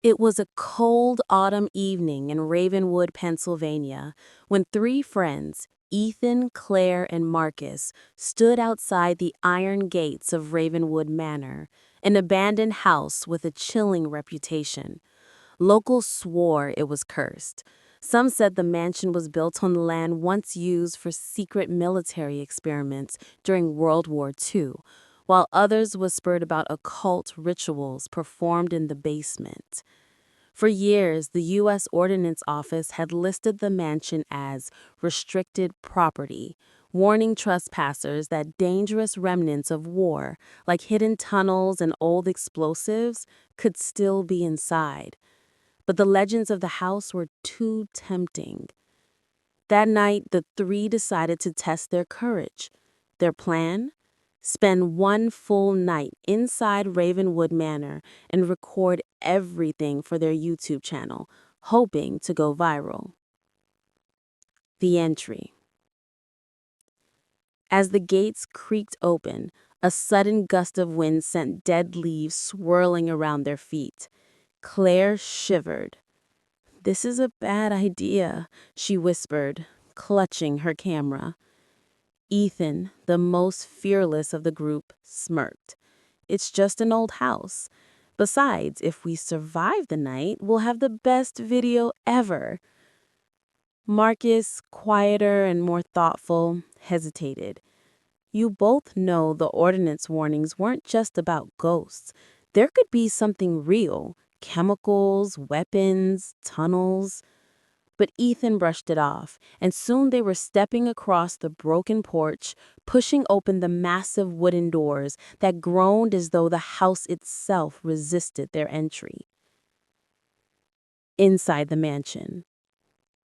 It was a cold autumn evening in Ravenwood, Pennsylvania, when three friends, Ethan, Claire, and Marcus, stood outside the iron gates of Ravenwood Manor, an abandoned house with a chilling reputation. Locals swore it was cursed. Some said the mansion was built on land once used for secret military experiments during World War II, while others whispered about occult rituals performed in the basement. For years, the U.S. Ordinance Office had listed the mansion as restricted property, warning trespassers that dangerous remnants of war, like hidden tunnels and old explosives, could still be inside. But the legends of the house were too tempting. That night, the three decided to test their courage. Their plan? Spend one full night inside Ravenwood Manor and record everything for their YouTube channel, hoping to go viral. The entry. As the gates creaked open, a sudden gust of wind sent dead leaves swirling around their feet. Claire shivered. "This is a bad idea," she whispered, clutching her camera. Ethan, the most fearless of the group, smirked. "It's just an old house. Besides, if we survive the night, we'll have the best video ever." Marcus, quieter and more thoughtful, hesitated. "You both know the ordinance warnings weren't just about ghosts. There could be something real, chemicals, weapons, tunnels." But Ethan brushed it off, and soon they were stepping across the broken porch, pushing open the massive wooden doors that groaned as though the house itself resisted their entry. Inside the mansion,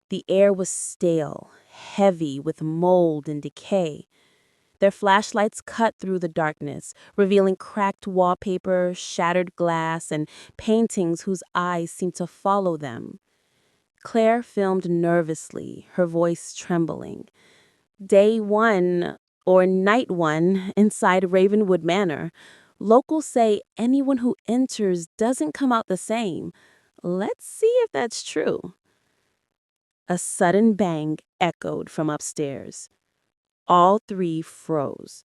the air was stale, heavy with mold and decay. Their flashlights cut through the darkness, revealing cracked wallpaper, shattered glass, and paintings whose eyes seemed to follow them. Claire filmed nervously, her voice trembling. "Day one, or night one, inside Ravenwood Manor. Locals say anyone who enters doesn't come out the same. Let's see if that's true." A sudden bang echoed from upstairs. All three froze.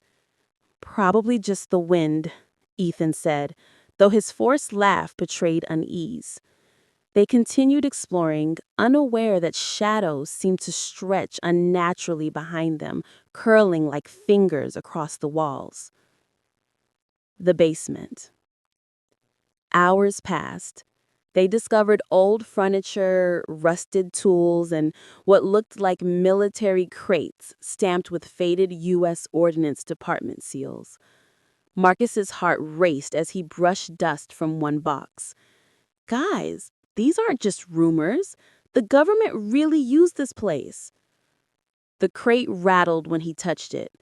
"Probably just the wind," Ethan said, though his forced laugh betrayed unease. They continued exploring, unaware that shadows seemed to stretch unnaturally behind them, curling like fingers across the walls. The basement. Hours passed. They discovered old furniture, rusted tools, and what looked like military crates stamped with faded U.S. Ordnance Department seals. Marcus's heart raced as he brushed dust from one box. "Guys, these aren't just rumors. The government really used this place." The crate rattled when he touched it.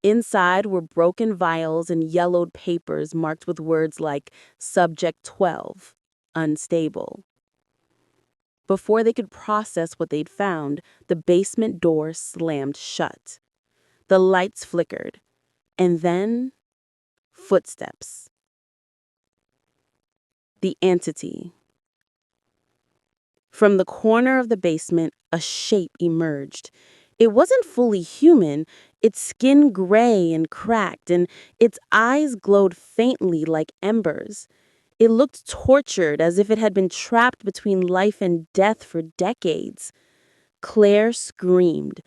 Inside were broken vials and yellowed papers marked with words like Subject 12, unstable. Before they could process what they'd found, the basement door slammed shut. The lights flickered. And then, footsteps. The entity. From the corner of the basement, a shape emerged. It wasn't fully human, its skin gray and cracked, and its eyes glowed faintly like embers. It looked tortured, as if it had been trapped between life and death for decades. Claire screamed.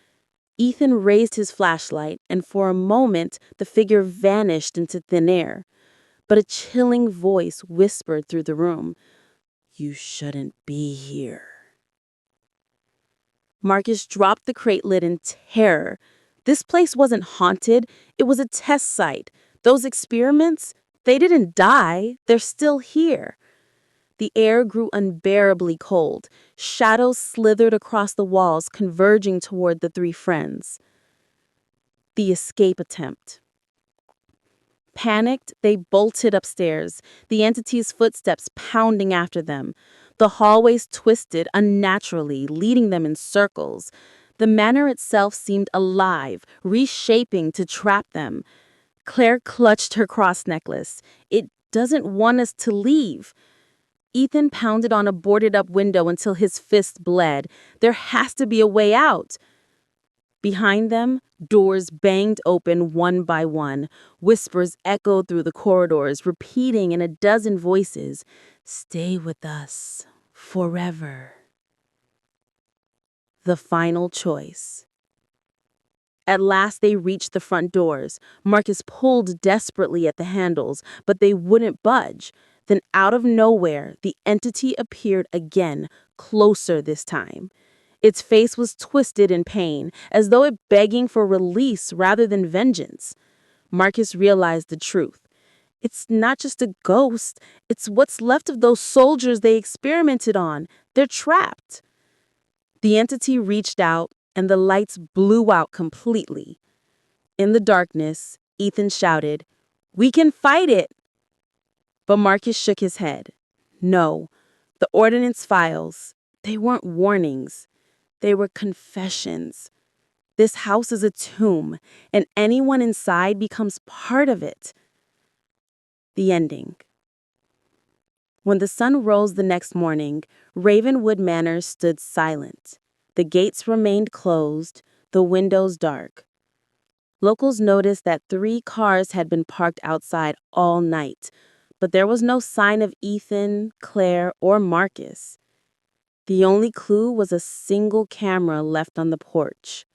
Ethan raised his flashlight, and for a moment the figure vanished into thin air. But a chilling voice whispered through the room, "You shouldn't be here." Marcus dropped the crate lid in terror. This place wasn't haunted. It was a test site. Those experiments, they didn't die. They're still here. The air grew unbearably cold. Shadows slithered across the walls, converging toward the three friends. The escape attempt. Panicked, they bolted upstairs, the entity's footsteps pounding after them. The hallways twisted unnaturally, leading them in circles. The manor itself seemed alive, reshaping to trap them. Claire clutched her cross necklace. "It doesn't want us to leave." Ethan pounded on a boarded-up window until his fist bled. There has to be a way out. Behind them, doors banged open one by one. Whispers echoed through the corridors, repeating in a dozen voices, "Stay with us forever." The final choice. At last they reached the front doors. Marcus pulled desperately at the handles, but they wouldn't budge. Then out of nowhere, the entity appeared again, closer this time. Its face was twisted in pain, as though it begging for release rather than vengeance. Marcus realized the truth. It's not just a ghost, it's what's left of those soldiers they experimented on. They're trapped. The entity reached out, and the lights blew out completely. In the darkness, Ethan shouted, "We can fight it!" But Marcus shook his head. No, the ordinance files, they weren't warnings. They were confessions. This house is a tomb, and anyone inside becomes part of it. The ending. When the sun rose the next morning, Ravenwood Manor stood silent. The gates remained closed, the windows dark. Locals noticed that 3 cars had been parked outside all night, but there was no sign of Ethan, Claire, or Marcus. The only clue was a single camera left on the porch.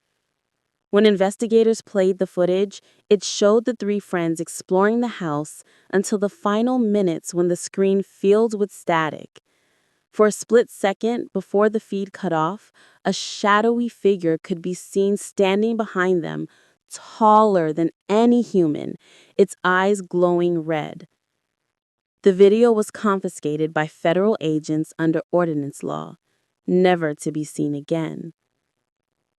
When investigators played the footage, it showed the 3 friends exploring the house until the final minutes when the screen filled with static. For a split second before the feed cut off, a shadowy figure could be seen standing behind them, taller than any human, its eyes glowing red. The video was confiscated by federal agents under Ordinance law, never to be seen again.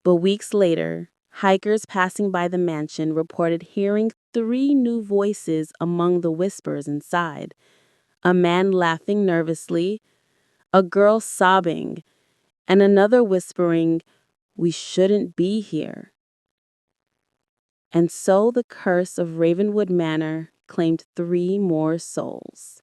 But weeks later, hikers passing by the mansion reported hearing 3 new voices among the whispers inside. A man laughing nervously, a girl sobbing, and another whispering, "We shouldn't be here." And so the curse of Ravenwood Manor claimed 3 more souls.